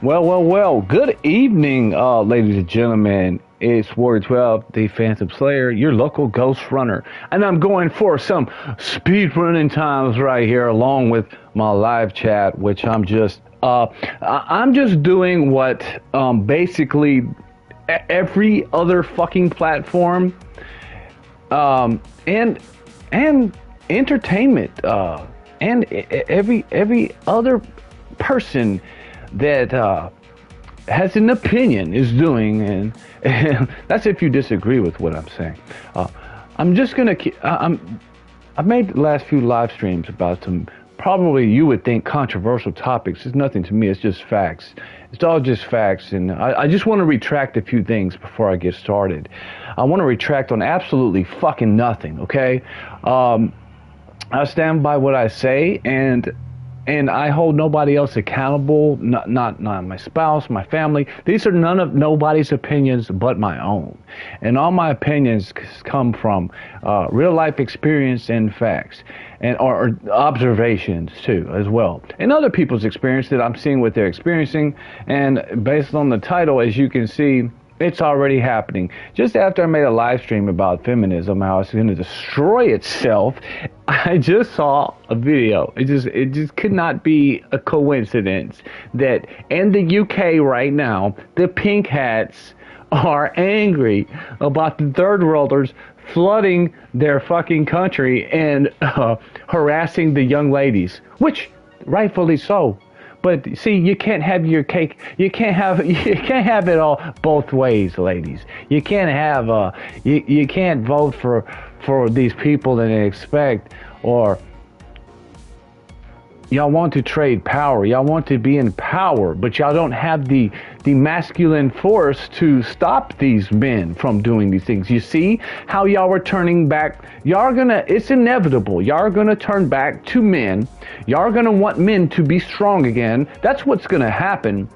Well. Good evening, ladies and gentlemen. It's Warrior 12, the Phantom Slayer, your local Ghost Runner. And I'm going for some speed running times right here, along with my live chat, which I'm just doing what, basically every other fucking platform, and entertainment, and every other person that has an opinion is doing, and that's if you disagree with what I'm saying. I'm just gonna I've made the last few live streams about some probably you would think controversial topics. It's nothing to me. It's just facts. It's all just facts, and I just want to retract a few things before I get started. I want to retract on absolutely fucking nothing. Okay, I stand by what I say, and I hold nobody else accountable, not my spouse, my family. These are nobody's opinions but my own. And all my opinions come from real life experience and facts, and or observations too as well. And other people's experience that I'm seeing what they're experiencing, and based on the title, as you can see, it's already happening. Just after I made a live stream about feminism, how it's going to destroy itself, I just saw a video. It just could not be a coincidence that in the UK right now, the pink hats are angry about the third worlders flooding their fucking country and harassing the young ladies, which rightfully so. But see, you can't have your cake. You can't have it all both ways, ladies. You can't have you can't vote for these people and expect, or y'all want to trade power. Y'all want to be in power, but y'all don't have the masculine force to stop these men from doing these things. You see how y'all are turning back? It's inevitable. Y'all are gonna turn back to men. Y'all are gonna want men to be strong again. That's what's gonna happen.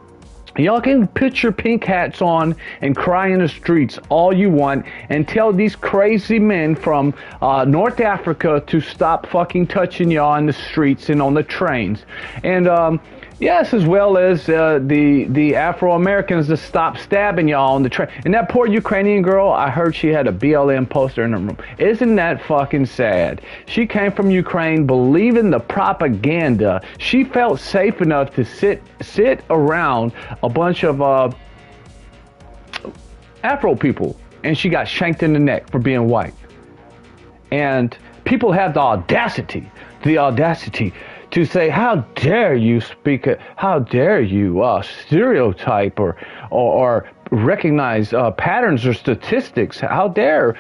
Y'all can put your pink hats on and cry in the streets all you want and tell these crazy men from North Africa to stop fucking touching y'all in the streets and on the trains. And yes, as well as the Afro-Americans to stop stabbing y'all on the train. And that poor Ukrainian girl, I heard she had a BLM poster in her room. Isn't that fucking sad? She came from Ukraine believing the propaganda. She felt safe enough to sit around a bunch of Afro people, and she got shanked in the neck for being white. And people have the audacity to say, how dare you speak, how dare you stereotype or recognize patterns or statistics. How dare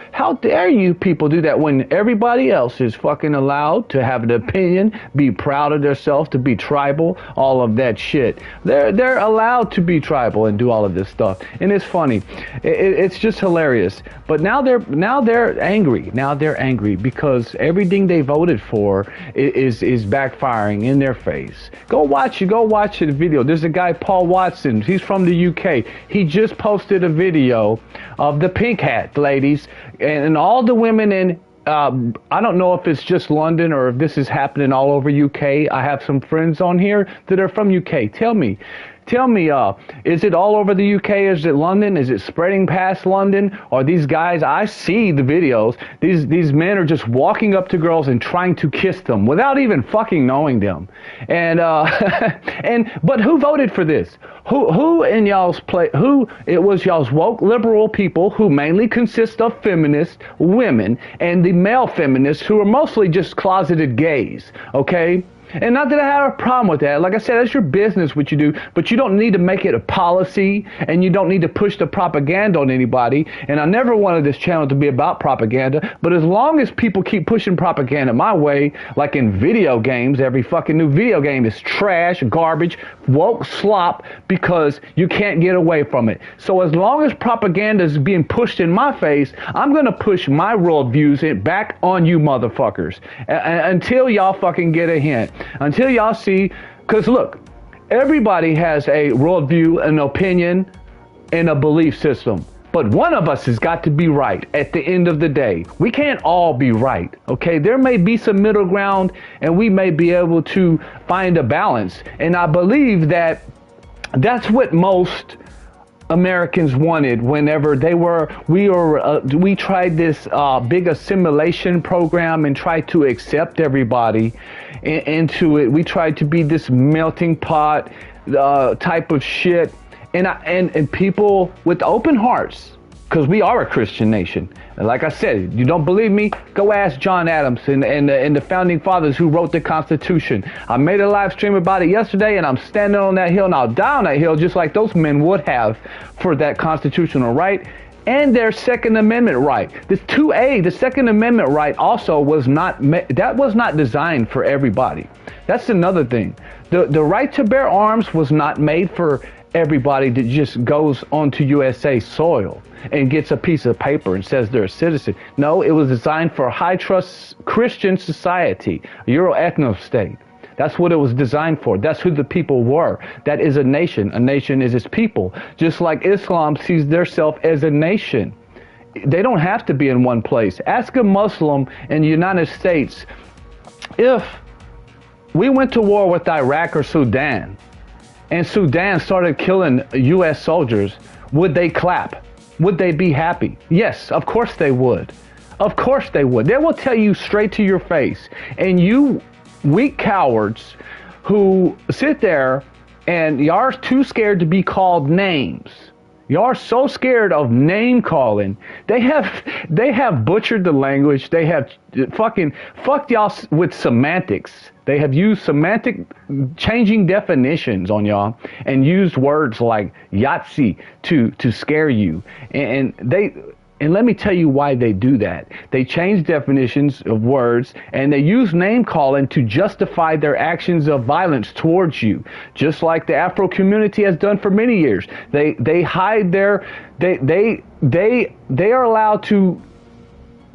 you people do that when everybody else is fucking allowed to have an opinion, be proud of themselves, to be tribal, all of that shit. They're allowed to be tribal and do all of this stuff. And it's funny. It's just hilarious. But now they're angry. Now they're angry because everything they voted for is backfiring in their face. Go watch the video. There's a guy, Paul Watson. He's from the UK. He just posted a video of the pink hat ladies and all the women in I don't know if it's just London or if this is happening all over UK. I have some friends on here that are from UK. Tell me, is it all over the UK? Is it London? Is it spreading past London? Or these guys, I see the videos, these men are just walking up to girls and trying to kiss them without even fucking knowing them. And but who voted for this? Who in y'all's it was y'all's woke liberal people who mainly consist of feminist women and the male feminists who are mostly just closeted gays, okay? And not that I have a problem with that. Like I said, that's your business what you do, but you don't need to make it a policy, and you don't need to push the propaganda on anybody. And I never wanted this channel to be about propaganda, but as long as people keep pushing propaganda my way, like in video games, every fucking new video game is trash, garbage, woke slop, because you can't get away from it. So as long as propaganda is being pushed in my face, I'm going to push my worldviews back on you motherfuckers until y'all fucking get a hint. Until y'all see, because look, everybody has a worldview, an opinion, and a belief system. But one of us has got to be right at the end of the day. We can't all be right, okay? There may be some middle ground, and we may be able to find a balance. And I believe that That's what most Americans wanted whenever we tried this big assimilation program and tried to accept everybody into it. We tried to be this melting pot type of shit, and people with open hearts, because we are a Christian nation. And like I said, you don't believe me? Go ask John Adams and the founding fathers who wrote the Constitution. I made a live stream about it yesterday, and I'm standing on that hill, and I'll die on that hill just like those men would have for that constitutional right and their Second Amendment right. This 2A, the Second Amendment right, also was not designed for everybody. That's another thing. The right to bear arms was not made for everybody that just goes onto USA soil and gets a piece of paper and says they're a citizen. No, it was designed for a high-trust Christian society, a Euro-ethno state. That's what it was designed for. That's who the people were. That is a nation. A nation is its people. Just like Islam sees theirself as a nation. They don't have to be in one place. Ask a Muslim in the United States, if we went to war with Iraq or Sudan, and Sudan started killing U.S. soldiers, would they clap? Would they be happy? Yes, of course they would. Of course they would. They will tell you straight to your face. And you weak cowards who sit there and y'all are too scared to be called names. Y'all are so scared of name calling. They have butchered the language. They have fucked y'all with semantics. They have used semantic changing definitions on y'all and used words like Yahtzee to scare you. And let me tell you why they do that. They change definitions of words, and they use name calling to justify their actions of violence towards you, just like the Afro community has done for many years. They hide they are allowed to.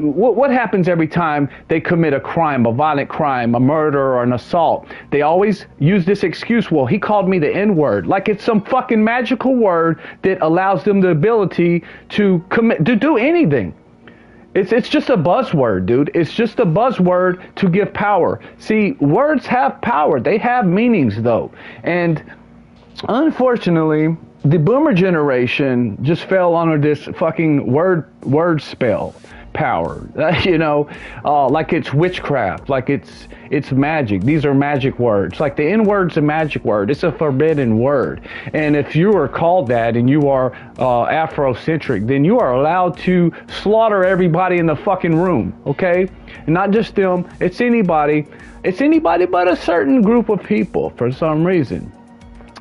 What happens every time they commit a crime, a violent crime, a murder, or an assault? They always use this excuse, well, he called me the N-word, like it's some fucking magical word that allows them the ability to do anything. It's just a buzzword, dude. It's just a buzzword to give power. See, words have power. They have meanings, though. And unfortunately, the boomer generation just fell under this fucking word spell. Power, like it's witchcraft, like it's magic. These are magic words. Like the N-word's a magic word. It's a forbidden word. And if you are called that and you are Afrocentric, then you are allowed to slaughter everybody in the fucking room, okay? And not just them. It's anybody. It's anybody but a certain group of people for some reason.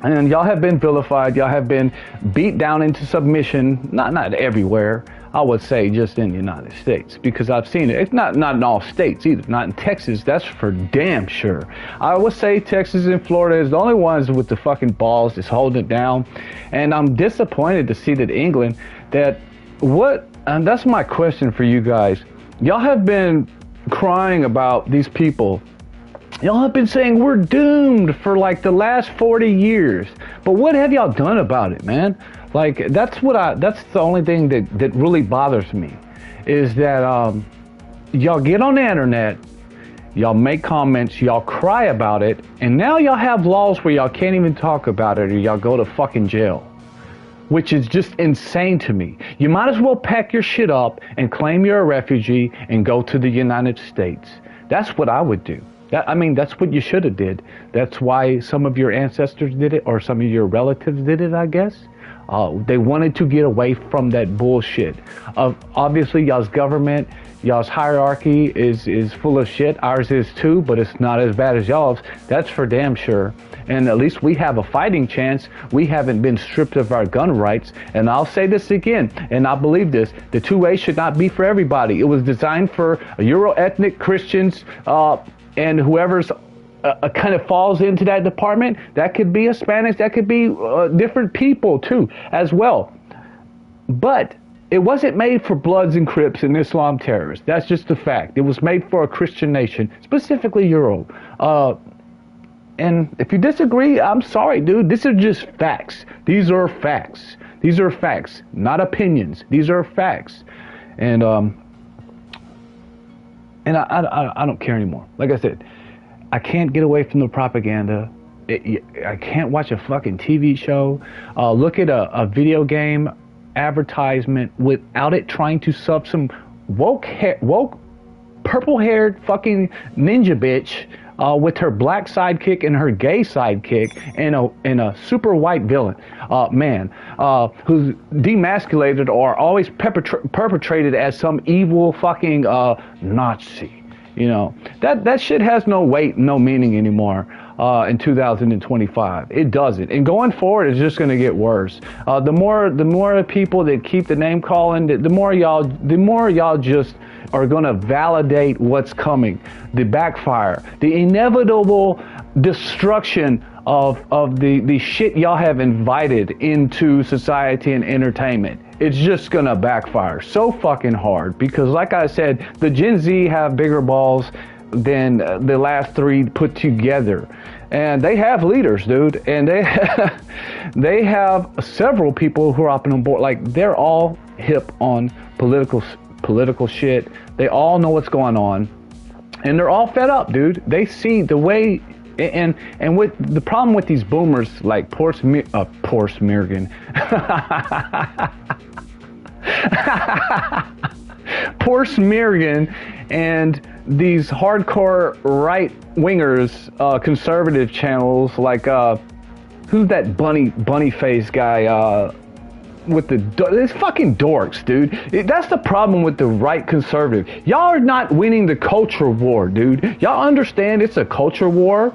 And y'all have been vilified. Y'all have been beat down into submission. Not everywhere. I would say just in the United States, because I've seen it. It's not in all states either. Not in Texas. That's for damn sure. I would say Texas and Florida is the only ones with the fucking balls that's holding it down. And I'm disappointed to see that England, and that's my question for you guys. Y'all have been crying about these people. Y'all have been saying we're doomed for like the last 40 years. But what have y'all done about it, man? Like, that's the only thing that really bothers me, is that y'all get on the internet, y'all make comments, y'all cry about it, and now y'all have laws where y'all can't even talk about it, or y'all go to fucking jail, which is just insane to me. You might as well pack your shit up and claim you're a refugee and go to the United States. That's what I would do. That's what you should have did. That's why some of your ancestors did it, or some of your relatives did it, I guess. They wanted to get away from that bullshit. Obviously, y'all's government, y'all's hierarchy is full of shit. Ours is too, but it's not as bad as y'all's. That's for damn sure. And at least we have a fighting chance. We haven't been stripped of our gun rights. And I'll say this again, and I believe this. The 2A should not be for everybody. It was designed for Euro-ethnic Christians and whoever's kind of falls into that department. That could be Hispanics, that could be different people too as well. But it wasn't made for Bloods and Crips and Islam terrorists. That's just a fact. It was made for a Christian nation, specifically Euro. And if you disagree, I'm sorry, dude. These are just facts. These are facts. These are facts, not opinions. These are facts. And I don't care anymore. Like I said, I can't get away from the propaganda. I can't watch a fucking TV show. Look at a video game advertisement without it trying to sub some woke purple-haired fucking ninja bitch with her black sidekick and her gay sidekick and a super white villain, who's demasculated or always perpetrated as some evil fucking Nazi. You know, that shit has no weight, no meaning anymore in 2025. It doesn't. And going forward, it's just going to get worse. The more people that keep the name calling, the more y'all just are going to validate what's coming, the backfire, the inevitable destruction of the shit y'all have invited into society and entertainment. It's just gonna backfire so fucking hard because, like I said, the Gen Z have bigger balls than the last three put together, and they have leaders, dude, and they have several people who are up on board. Like, they're all hip on political shit. They all know what's going on, and they're all fed up, dude. They see the way. And with the problem with these boomers like Poor Smirgan, Poor Smirgan, and these hardcore right-wingers, conservative channels like who's that bunny face guy with it's fucking dorks, dude. That's the problem with the right conservative. Y'all are not winning the culture war, dude. Y'all understand it's a culture war?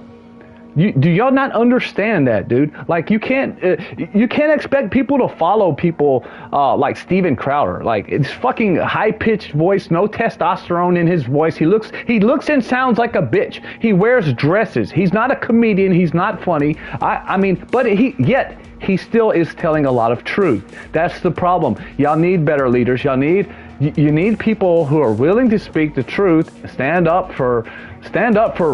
Do y'all not understand that, dude? Like, you can't expect people to follow people like Steven Crowder. Like, it's fucking high-pitched voice, no testosterone in his voice. He looks and sounds like a bitch. He wears dresses. He's not a comedian. He's not funny. I mean, but he still is telling a lot of truth. That's the problem. Y'all need better leaders. You need people who are willing to speak the truth, stand up for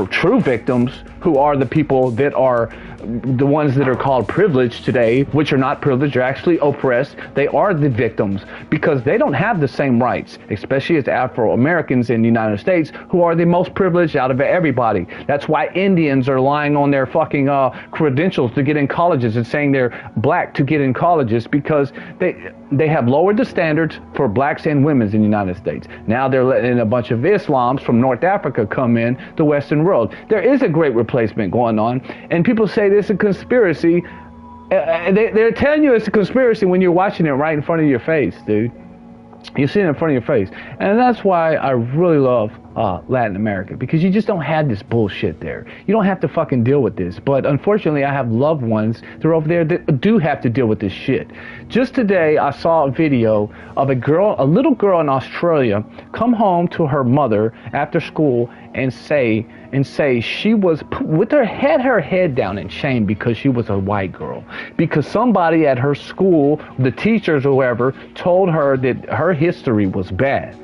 true victims, who are the people that are the ones that are called privileged today, which are not privileged, they're actually oppressed. They are the victims because they don't have the same rights, especially as Afro-Americans in the United States, who are the most privileged out of everybody. That's why Indians are lying on their fucking credentials to get in colleges and saying they're black to get in colleges because they have lowered the standards for blacks and women in the United States. Now they're letting a bunch of Islams from North Africa come in the Western world. There is a great replacement going on, and people say this is a conspiracy. They're telling you it's a conspiracy when you're watching it right in front of your face, dude. You see it in front of your face. And that's why I really love Latin America, because you just don't have this bullshit there. You don't have to fucking deal with this. But unfortunately, I have loved ones that are over there that do have to deal with this shit. Just today, I saw a video of a little girl in Australia come home to her mother after school and say she was with her head down in shame because she was a white girl, because somebody at her school, the teachers or whoever, told her that her history was bad.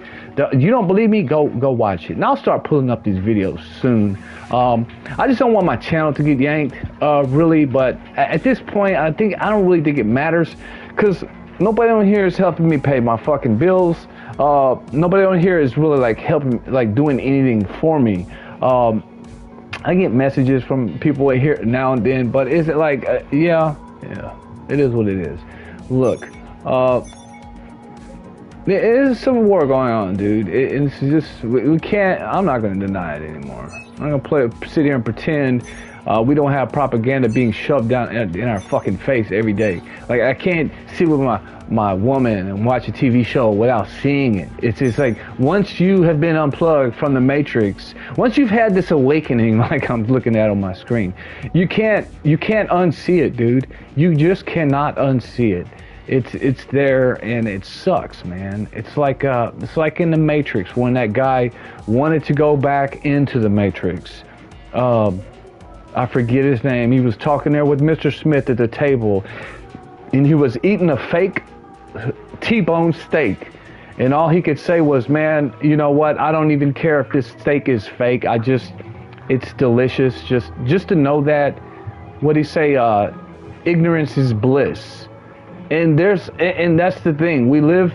You don't believe me? Go watch it. And I'll start pulling up these videos soon. I just don't want my channel to get yanked, really. But at this point, I don't really think it matters, because nobody on here is helping me pay my fucking bills. Nobody on here is really like helping, like doing anything for me. I get messages from people here now and then, but is it like, yeah, it is what it is. Look, there is civil war going on, dude. It's just, we can't, I'm not going to deny it anymore. I'm not going to sit here and pretend we don't have propaganda being shoved down in our fucking face every day. Like, I can't sit with my woman and watch a TV show without seeing it. It's just like, once you have been unplugged from the Matrix, once you've had this awakening like I'm looking at on my screen, you can't unsee it, dude. You just cannot unsee it. It's there, and it sucks, man. It's like in the Matrix when that guy wanted to go back into the Matrix. I forget his name. He was talking there with Mr. Smith at the table, and he was eating a fake T-bone steak, and all he could say was, "Man, you know what? I don't even care if this steak is fake. It's delicious. Just to know that." What'd he say? Ignorance is bliss. And that's the thing. We live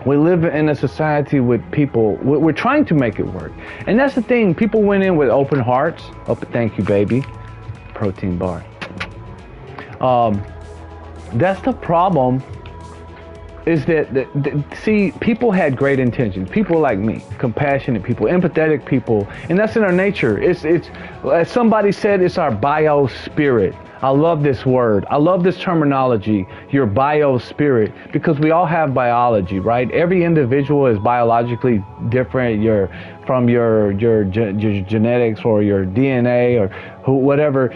in a society with people. We're trying to make it work, and that's the thing. People went in with open hearts. Oh, thank you, baby. protein bar. That's the problem. Is that see, people had great intentions. People like me, compassionate people, empathetic people, and that's in our nature. It's as somebody said, it's our bio spirit. I love this word. I love this terminology, your bio spirit, because we all have biology, right? Every individual is biologically different. From your genetics or your DNA or whatever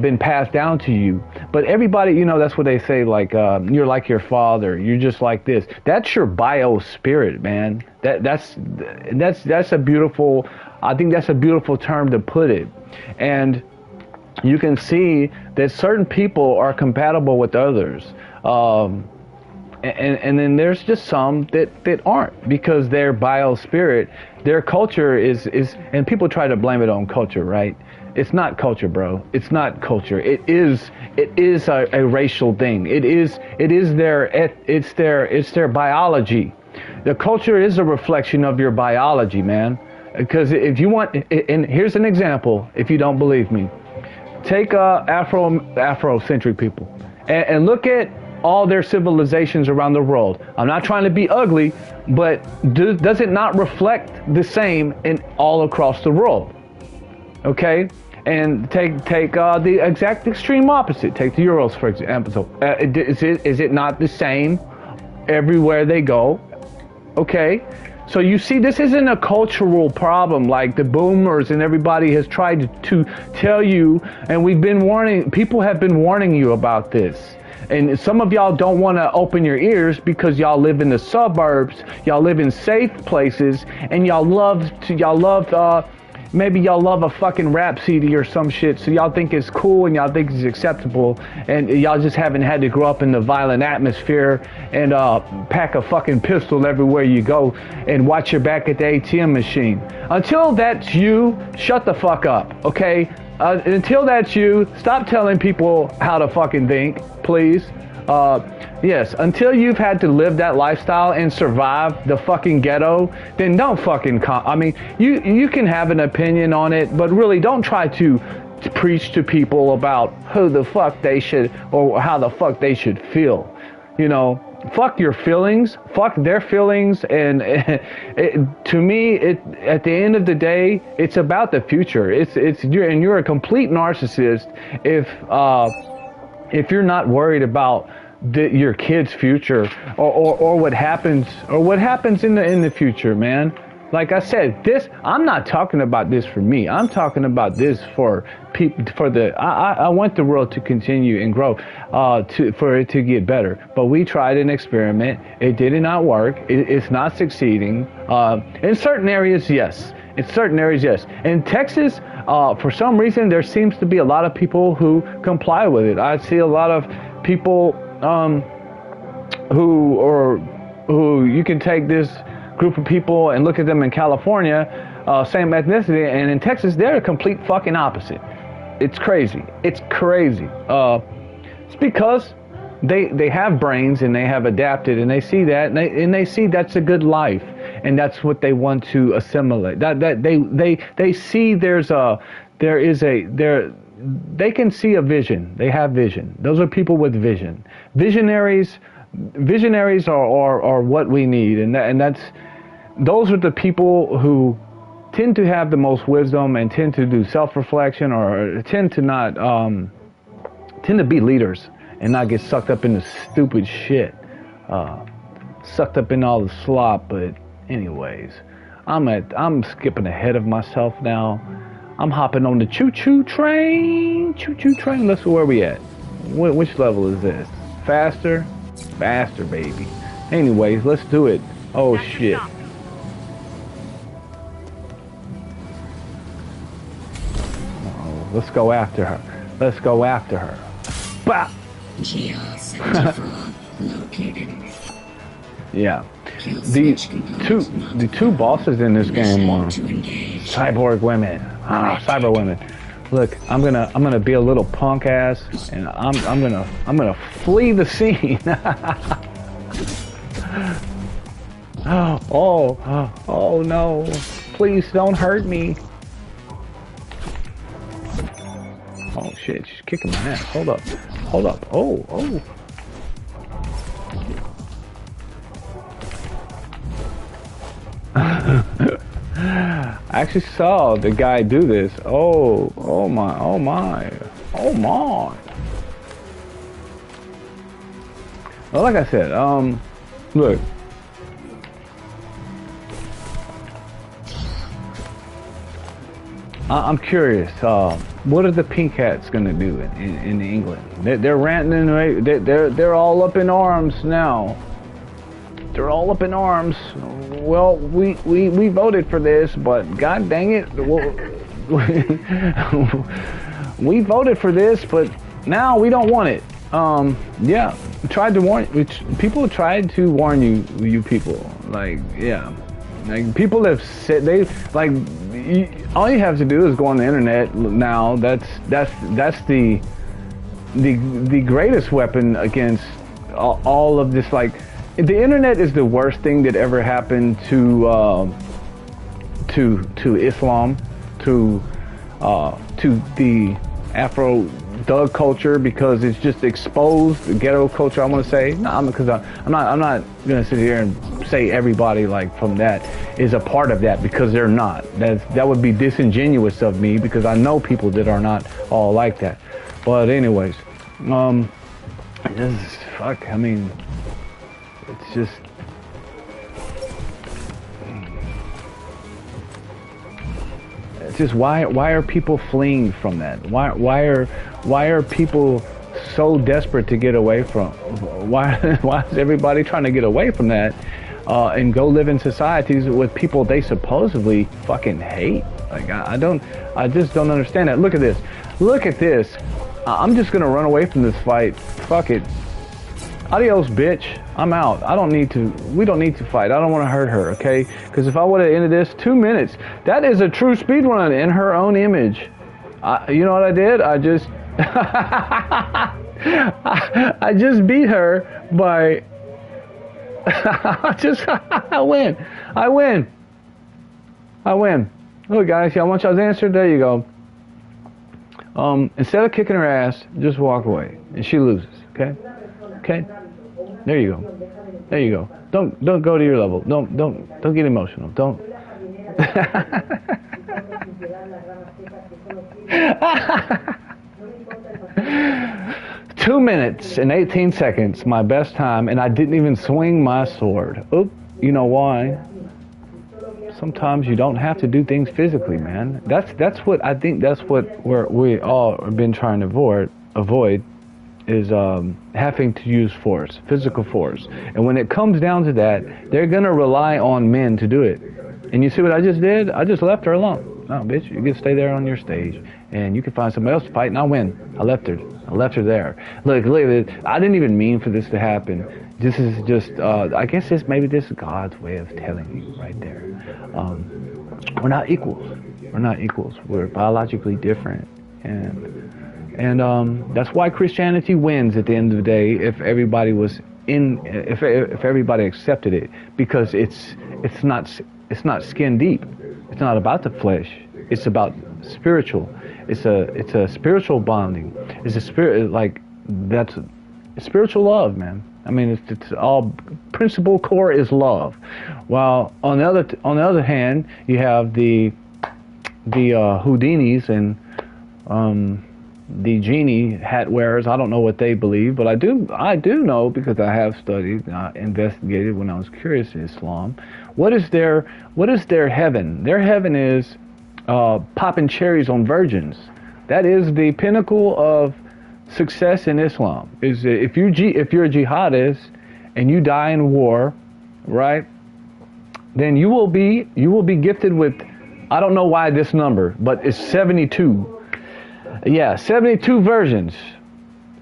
been passed down to you. But everybody, you know, that's what they say, like you're like your father. You're just like this. That's your bio spirit, man. That's a beautiful. I think that's a beautiful term to put it, and you can see that certain people are compatible with others. And then there's just some that aren't, because their bio spirit, their culture is, and people try to blame it on culture, right? It's not culture, bro. It's not culture. It is a racial thing. It's their biology. The culture is a reflection of your biology, man. Because if you want, and here's an example, if you don't believe me, take Afrocentric people and look at all their civilizations around the world. I'm not trying to be ugly, but does it not reflect the same in all across the world? Okay, and take the exact extreme opposite. Take the Euros, for example. Is it not the same everywhere they go? Okay, so you see, this isn't a cultural problem like the boomers and everybody has tried to tell you, and we've been warning. People have been warning you about this. And some of y'all don't want to open your ears because y'all live in the suburbs, y'all live in safe places, and maybe y'all love a fucking rap CD or some shit, so y'all think it's cool and y'all think it's acceptable, and y'all just haven't had to grow up in the violent atmosphere and pack a fucking pistol everywhere you go and watch your back at the ATM machine. Until that's you, shut the fuck up, okay? Until that's you, stop telling people how to fucking think, please. Yes, until you've had to live that lifestyle and survive the fucking ghetto, then don't fucking I mean, you can have an opinion on it, but really don't try to preach to people about who the fuck they should, or how the fuck they should feel. You know, fuck your feelings, fuck their feelings, and to me, at the end of the day, it's about the future. You're a complete narcissist if you're not worried about your kid's future or what happens in the future, man. Like I said, I'm not talking about this for me. I'm talking about this for people. I want the world to continue and grow, for it to get better. But we tried an experiment. It did not work. It's not succeeding. In certain areas, yes. In certain areas, yes. In Texas, for some reason, there seems to be a lot of people who comply with it. I see a lot of people who you can take this group of people and look at them in California, same ethnicity, and in Texas, they're a complete fucking opposite. It's crazy. It's crazy. It's because they have brains and they have adapted, and they see that, and they see that's a good life, and that's what they want to assimilate. They see they can see a vision. They have vision. Those are people with vision. Visionaries are what we need, and those are the people who tend to have the most wisdom and tend to do self-reflection, or tend to be leaders and not get sucked up in the stupid shit, sucked up in all the slop. But anyways, I'm skipping ahead of myself now. I'm hopping on the choo-choo train. Choo-choo train. Let's see where we at. Which level is this? Faster, baby. Anyways, let's do it. Oh shit. Let's go after her. Bah! Yeah. The two bosses in this game are cyborg women. Cyber women. Look, I'm gonna be a little punk ass, and I'm gonna flee the scene. Oh no! Please don't hurt me. Oh shit, she's kicking my ass. Hold up. Hold up. Oh, oh. I actually saw the guy do this. Oh, oh my, oh my, oh my. Well, like I said, look. I'm curious. What are the pink hats gonna do in England? They're ranting and they're all up in arms now. They're all up in arms. Well, we voted for this, but god dang it, we voted for this, but now we don't want it. Yeah, tried to warn. People tried to warn you people. Like, yeah. Like, people have said, all you have to do is go on the internet now. That's the greatest weapon against all of this. Like, the internet is the worst thing that ever happened to Islam, to the Afro thug culture, because it's just exposed the ghetto culture. I want to say, no, because I'm not gonna sit here and say everybody like from that is a part of that, because they're not. That would be disingenuous of me, because I know people that are not all like that. But anyways, this is, fuck. I mean, it's just. Just why are people fleeing from that? Why are people so desperate to get away from? Why is everybody trying to get away from that and go live in societies with people they supposedly fucking hate? Like, I just don't understand that. Look at this. I'm just gonna run away from this fight. Fuck it. Adios, bitch. I'm out. We don't need to fight. I don't want to hurt her, okay? Because if I would have ended this 2 minutes, that is a true speed run in her own image. You know what I did? I just, I just beat her by, I win. Look, guys, y'all want y'all's answer? There you go. Instead of kicking her ass, just walk away, and she loses, okay? Okay, there you go. Don't go to your level. Don't get emotional. Don't. 2 minutes and 18 seconds, my best time, and I didn't even swing my sword. Oop, you know why? Sometimes you don't have to do things physically, man. That's what I think. That's what we all have been trying to avoid. Is having to use force, physical force. And when it comes down to that, they're going to rely on men to do it. And you see what I just did? I just left her alone. No, bitch, you can stay there on your stage, and you can find somebody else to fight, and I win. I left her there. Look, I didn't even mean for this to happen. This is just, I guess maybe this is God's way of telling you right there. We're not equals. We're biologically different. And that's why Christianity wins at the end of the day. If everybody if everybody accepted it, because it's not skin deep. It's not about the flesh. It's about spiritual. It's a spiritual bonding. It's a spirit, like, that's spiritual love, man. I mean, it's all principal core is love. While on the other hand, you have the Houdinis and the genie hat wearers. I don't know what they believe, but I do know, because I have studied, investigated when I was curious in Islam. What is their heaven? Their heaven is popping cherries on virgins. That is the pinnacle of success in Islam. Is if you're a jihadist and you die in war, right? Then you will be gifted with, I don't know why this number, but it's 72. Yeah, 72 virgins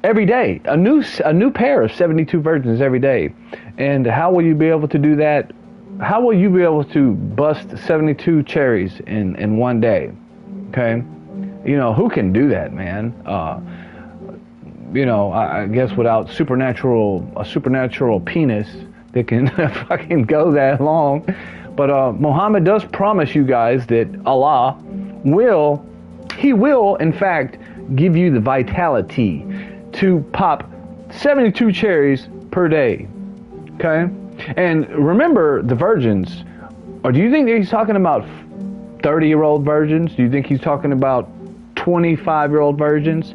every day. A new pair of 72 virgins every day. And how will you be able to do that? How will you be able to bust 72 cherries in one day? Okay? You know, who can do that, man? I guess without a supernatural penis that can fucking go that long. But Muhammad does promise you guys that Allah will, in fact, give you the vitality to pop 72 cherries per day. Okay? And remember the virgins. Or do you think he's talking about 30-year-old virgins? Do you think he's talking about 25-year-old virgins?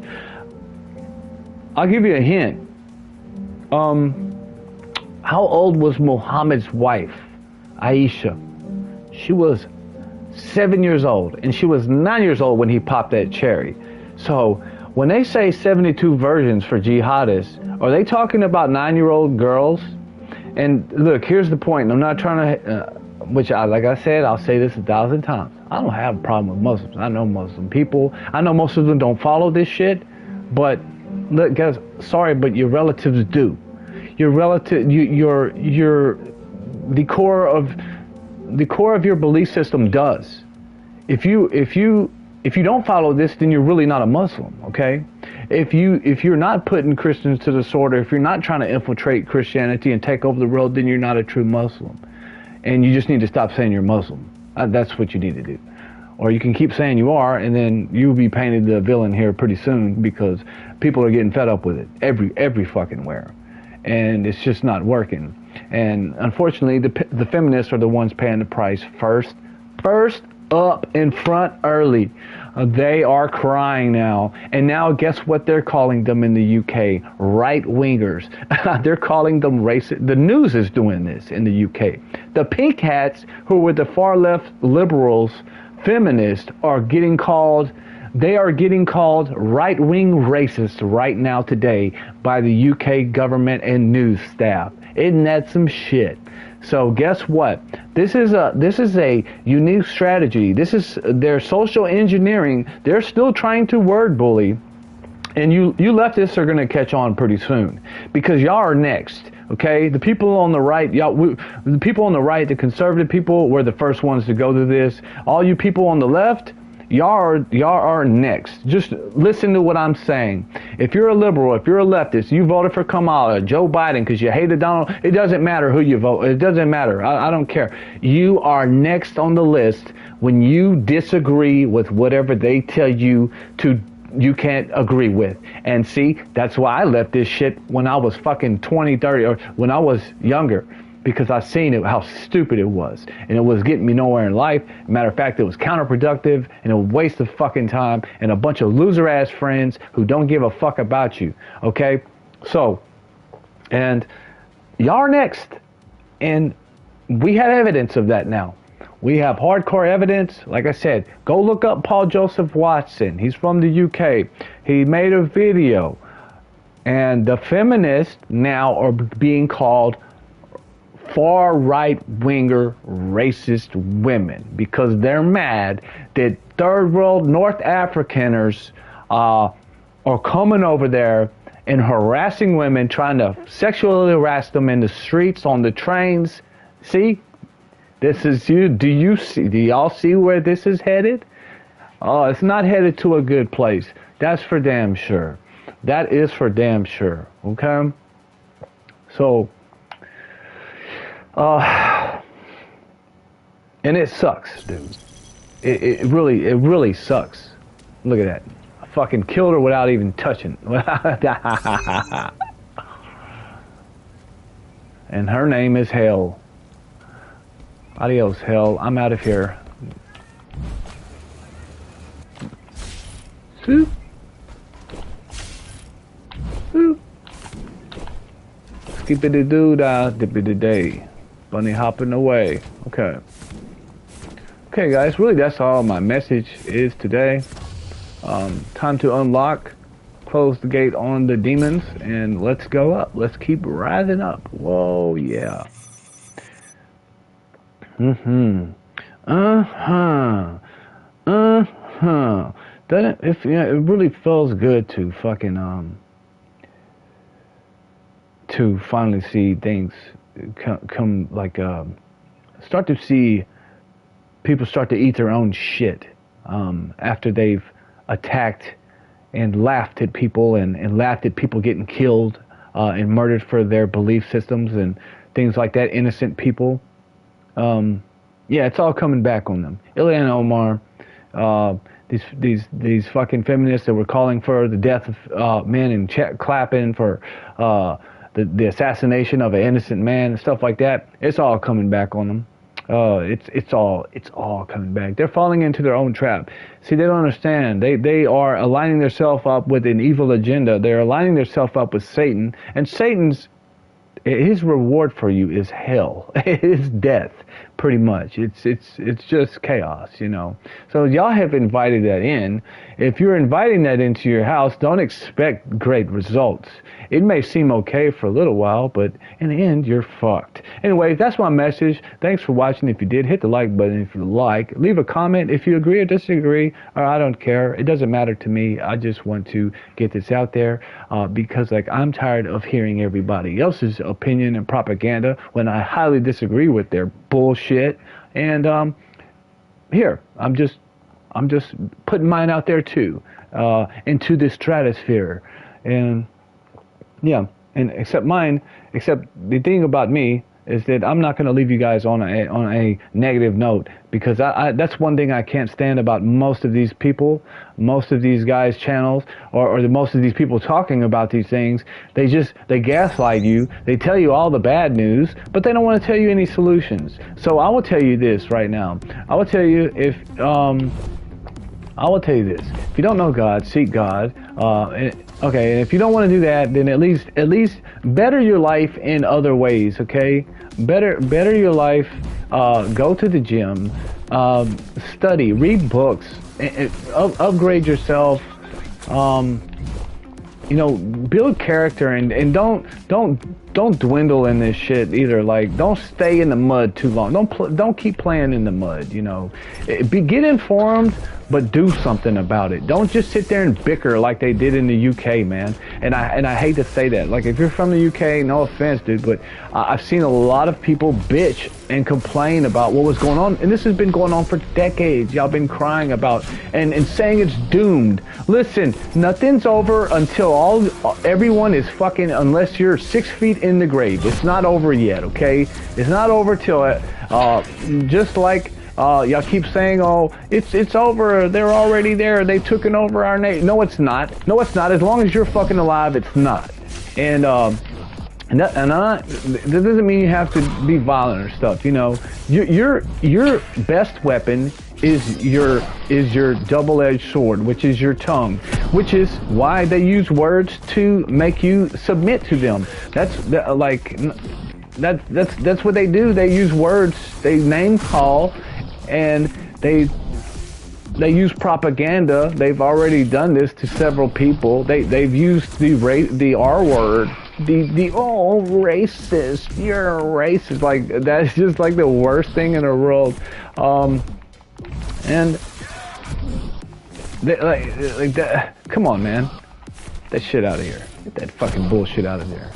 I'll give you a hint. How old was Muhammad's wife, Aisha? She was 7 years old, and she was 9 years old when he popped that cherry. So when they say 72 virgins for jihadists, are they talking about 9-year-old girls? And look, here's the point. I'm not trying to, like I said, I'll say this 1,000 times. I don't have a problem with Muslims. I know Muslim people. I know most of them don't follow this shit. But look, guys, sorry, but your relatives do. Your relative, the core of your belief system does. If you don't follow this, then you're really not a Muslim, okay? If you're not putting Christians to the sword, or if you're not trying to infiltrate Christianity and take over the world, then you're not a true Muslim. And you just need to stop saying you're Muslim. That's what you need to do. Or you can keep saying you are, and then you'll be painted the villain here pretty soon, because people are getting fed up with it every fucking where. And it's just not working. And unfortunately, the feminists are the ones paying the price first up in front early. They are crying now. And now guess what they're calling them in the UK? Right-wingers. They're calling them racist. The news is doing this in the UK. The pink hats, who were the far left liberals, feminists, are getting called right-wing racists right now today by the UK government and news staff. Isn't that some shit? So guess what? This is a unique strategy. This is their social engineering. They're still trying to word bully, and you leftists are going to catch on pretty soon, because y'all are next. Okay, the people on the right, the conservative people, were the first ones to go to this. All you people on the left, y'all are next. Just listen to what I'm saying. If you're a liberal, if you're a leftist, you voted for Kamala, Joe Biden, because you hated Donald, it doesn't matter who you vote. It doesn't matter. I don't care. You are next on the list when you disagree with whatever they tell you you can't agree with. And see, that's why I left this shit when I was fucking 20, 30, or when I was younger. Because I seen it, how stupid it was. And it was getting me nowhere in life. Matter of fact, it was counterproductive and a waste of fucking time and a bunch of loser-ass friends who don't give a fuck about you. Okay? So, and y'all are next. And we have evidence of that now. We have hardcore evidence. Like I said, go look up Paul Joseph Watson. He's from the UK. He made a video. And the feminists now are being called far right-winger racist women, because they're mad that third world North Africaners are coming over there and harassing women, trying to sexually harass them in the streets, on the trains. See, this is you. Do y'all see where this is headed? Oh, it's not headed to a good place. That's for damn sure. That is for damn sure. Okay? So, and it sucks, dude. It really sucks. Look at that. I fucking killed her without even touching. And her name is Hell. Adios, Hell. I'm out of here. Swoop. Swoop. Skippity doo dah, dippity day. Bunny hopping away. Okay. Okay, guys. Really, that's all my message is today. Time to unlock, close the gate on the demons, and let's go up. Let's keep rising up. Whoa, yeah. Doesn't it? It really feels good to fucking to finally see things come like start to see people start to eat their own shit after they've attacked and laughed at people and laughed at people getting killed and murdered for their belief systems and things like that, innocent people. Yeah, it's all coming back on them. Ilhan Omar, These fucking feminists that were calling for the death of men and clapping for the assassination of an innocent man and stuff like that. It's all coming back on them. It's all coming back. They're falling into their own trap. See, they don't understand. They are aligning themselves up with an evil agenda. They're aligning themselves up with Satan, and his reward for you is hell. It is death, pretty much. It's just chaos, you know. So y'all have invited that in. If you're inviting that into your house, don't expect great results. It may seem okay for a little while, but in the end, you're fucked. Anyway, that's my message. Thanks for watching. If you did, hit the like button if you like. Leave a comment if you agree or disagree, or I don't care. It doesn't matter to me. I just want to get this out there because, like, I'm tired of hearing everybody else's opinion and propaganda when I highly disagree with their bullshit. And here, I'm just putting mine out there too, into the stratosphere. And yeah, and except the thing about me is that I'm not going to leave you guys on a negative note, because that's one thing I can't stand about most of these people, most of these guys' channels, or most of these people talking about these things. They gaslight you. They tell you all the bad news, but they don't want to tell you any solutions. So I will tell you this right now. I will tell you this. If you don't know God, seek God. Okay, and if you don't want to do that, then at least better your life in other ways. Okay, better your life. Go to the gym, study, read books, upgrade yourself. You know, build character, and don't dwindle in this shit either. Like, don't stay in the mud too long. Don't keep playing in the mud. You know, get informed, but do something about it. Don't just sit there and bicker like they did in the UK, man. And I hate to say that. Like, if you're from the UK, no offense, dude, but I've seen a lot of people bitch and complain about what was going on, and this has been going on for decades. Y'all been crying about and saying it's doomed. Listen, nothing's over until everyone is fucking, unless you're 6 feet in the grave. It's not over yet, okay? It's not over till just like y'all keep saying, oh, it's over, they're already there, they've taken over our nation. No, it's not. No, it's not. As long as you're fucking alive, it's not. And that doesn't mean you have to be violent or stuff. You know, your best weapon is your double-edged sword, which is your tongue, which is why they use words to make you submit to them. That's what they do. They use words. They name call, and they use propaganda. They've already done this to several people. They've used the R word. Oh, racist, you're a racist. Like, that's just like the worst thing in the world. And like that, come on, man, that shit out of here. Get that fucking bullshit out of there.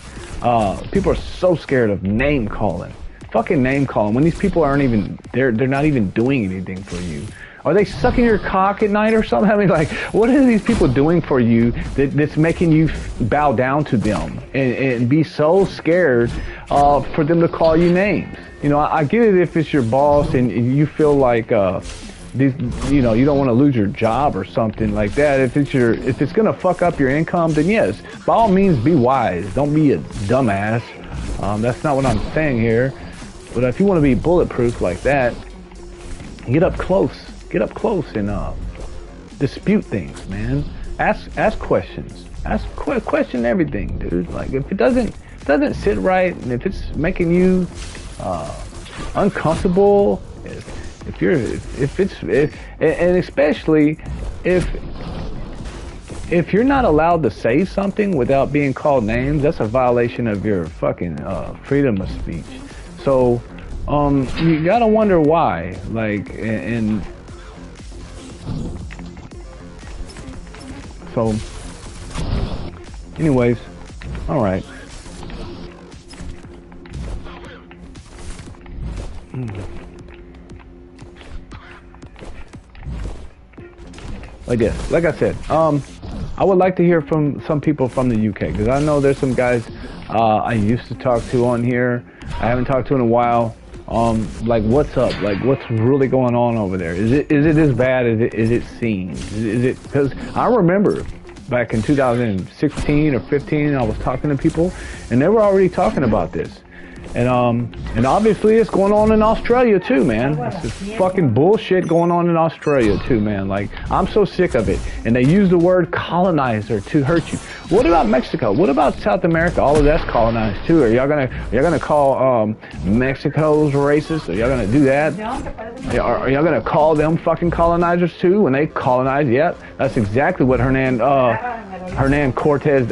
People are so scared of name calling. Fucking name calling when these people aren't even, they're not even doing anything for you. Are they sucking your cock at night or something? I mean, like, what are these people doing for you that's making you bow down to them and be so scared for them to call you names? You know, I get it if it's your boss and you feel like you know, you don't want to lose your job or something like that. If it's gonna fuck up your income, then yes, by all means, be wise. Don't be a dumbass. That's not what I'm saying here. But if you want to be bulletproof like that, get up close. Get up close and dispute things, man. Ask questions. Question everything, dude. Like, if it doesn't sit right, and if it's making you uncomfortable, and especially if you're not allowed to say something without being called names, that's a violation of your fucking freedom of speech. So you gotta wonder why. Like, and so anyways, all right. Like I said, I would like to hear from some people from the UK, because I know there's some guys I used to talk to on here. I haven't talked to in a while. Like, what's up? Like, what's really going on over there? Is it as bad as it seems? Is it? Because I remember back in 2016 or 15, I was talking to people, and they were already talking about this. And obviously it's going on in Australia too, man. It's this fucking bullshit going on in Australia too, man. Like, I'm so sick of it. And they use the word colonizer to hurt you. What about Mexico? What about South America? All of that's colonized too. Are y'all gonna call Mexico's racist? Are y'all gonna do that? Are y'all gonna call them fucking colonizers too when they colonize? Yep, that's exactly what Hernan Cortez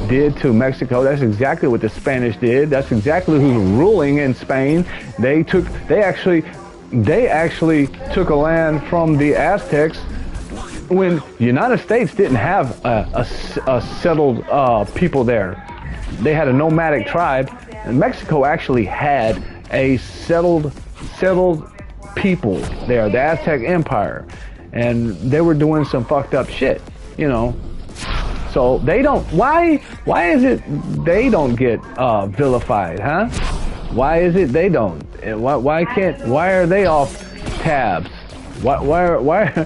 did to Mexico. That's exactly what the Spanish did. That's exactly who's ruling in Spain. They actually took a land from the Aztecs when the United States didn't have a settled people there. They had a nomadic tribe, and Mexico actually had a settled people there, the Aztec Empire, and they were doing some fucked up shit, you know. So they don't. Why is it they don't get vilified, huh? Why is it they don't? Why can't? Why are they off tabs? Why?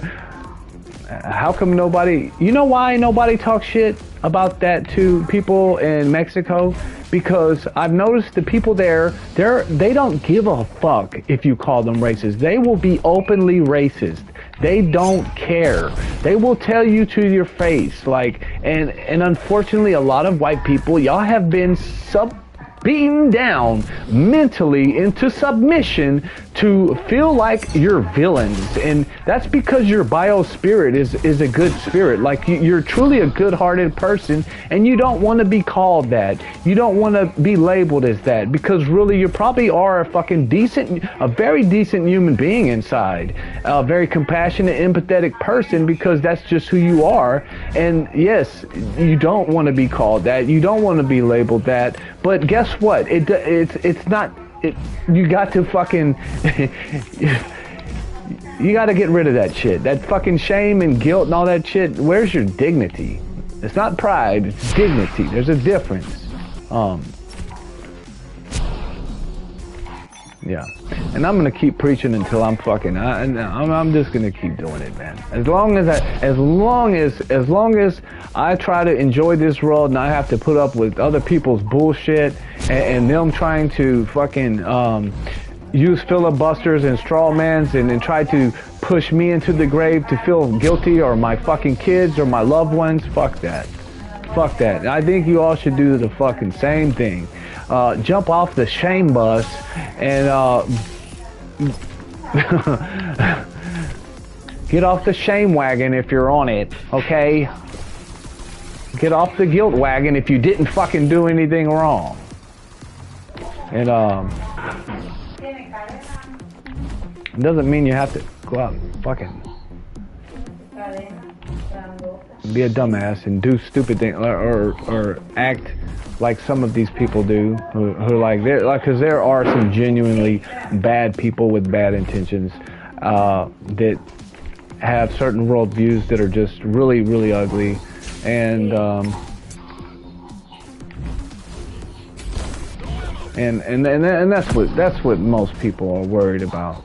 How come nobody? You know why nobody talks shit about that to people in Mexico? Because I've noticed the people there, they don't give a fuck if you call them racist. They will be openly racist. They don't care. They will tell you to your face. Like, and unfortunately, a lot of white people, y'all have been beaten down mentally into submission to feel like you're villains, and that's because your bio spirit is a good spirit. Like, you're truly a good-hearted person, and you don't want to be called that. You don't want to be labeled as that, because really you probably are a very decent human being inside, a very compassionate, empathetic person, because that's just who you are. And yes, you don't want to be called that. You don't want to be labeled that. But guess what? It's not. You got to fucking. You got to get rid of that shit. That fucking shame and guilt and all that shit. Where's your dignity? It's not pride. It's dignity. There's a difference. Yeah. And I'm gonna keep preaching until I'm fucking. I'm just gonna keep doing it, man. As long as I try to enjoy this world and I have to put up with other people's bullshit and them trying to fucking use filibusters and strawmans and try to push me into the grave to feel guilty, or my fucking kids or my loved ones, fuck that. Fuck that. I think you all should do the fucking same thing. Jump off the shame bus and get off the shame wagon if you're on it, okay? Get off the guilt wagon if you didn't fucking do anything wrong. And it doesn't mean you have to go out and fucking be a dumbass and do stupid things or act like some of these people do, who because there are some genuinely bad people with bad intentions that have certain worldviews that are just really, really ugly, and that's what most people are worried about.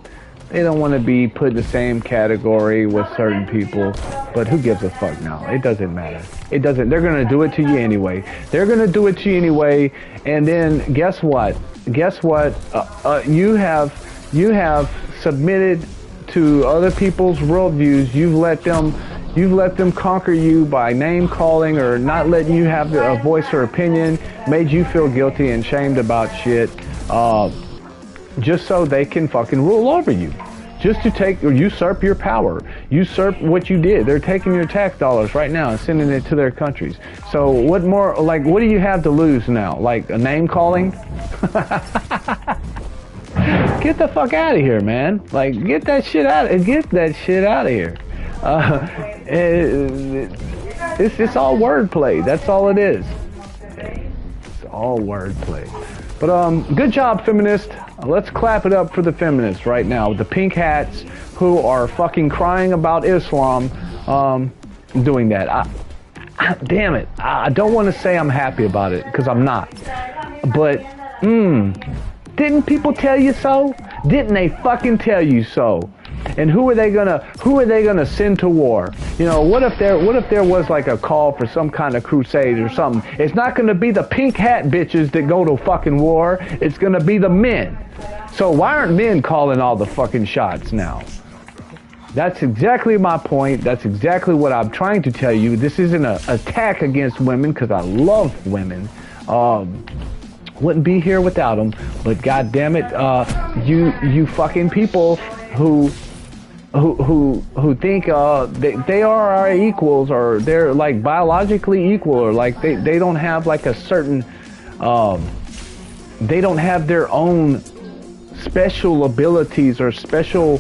They don't want to be put in the same category with certain people, but who gives a fuck now? It doesn't matter. It doesn't. They're going to do it to you anyway. They're going to do it to you anyway, and then guess what? You have submitted to other people's worldviews. You've let them conquer you by name calling or not letting you have a voice or opinion, made you feel guilty and shamed about shit. Just so they can fucking rule over you. Just to take or usurp your power. Usurp what you did. They're taking your tax dollars right now and sending it to their countries. So what more, like, what do you have to lose now? Like a name calling? Get the fuck out of here, man. Like, get that shit out of here. It's all wordplay. That's all it is. It's all wordplay. But good job, feminists. Let's clap it up for the feminists right now. The pink hats who are fucking crying about Islam doing that. Damn it. I don't want to say I'm happy about it, because I'm not. But, Didn't people tell you so? Didn't they fucking tell you so? And who are they gonna send to war? You know, what if there was like a call for some kind of crusade or something? It's not gonna be the pink hat bitches that go to fucking war. It's gonna be the men. So why aren't men calling all the fucking shots now? That's exactly my point. That's exactly what I'm trying to tell you. This isn't an attack against women, because I love women. Wouldn't be here without them. But god damn it, you fucking people who think they are our equals, or they're like biologically equal, or like they don't have like a certain they don't have their own special abilities or special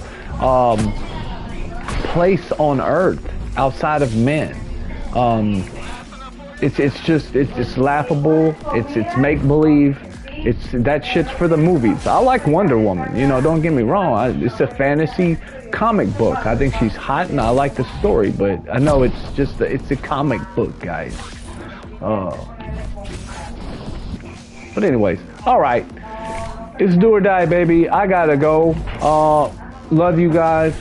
place on earth outside of men. It's laughable. It's make believe. That shit's for the movies. I like Wonder Woman. You know, don't get me wrong. It's a fantasy comic book. I think she's hot, and I like the story. But I know it's a comic book, guys. But anyways, all right. It's do or die, baby. I gotta go. Love you guys.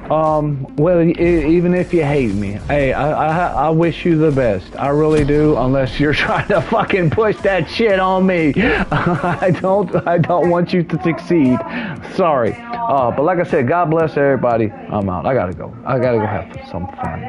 Well, even if you hate me, hey, I wish you the best. I really do, unless you're trying to fucking push that shit on me. I don't want you to succeed. Sorry. But like I said, God bless everybody. I'm out. I gotta go have some fun.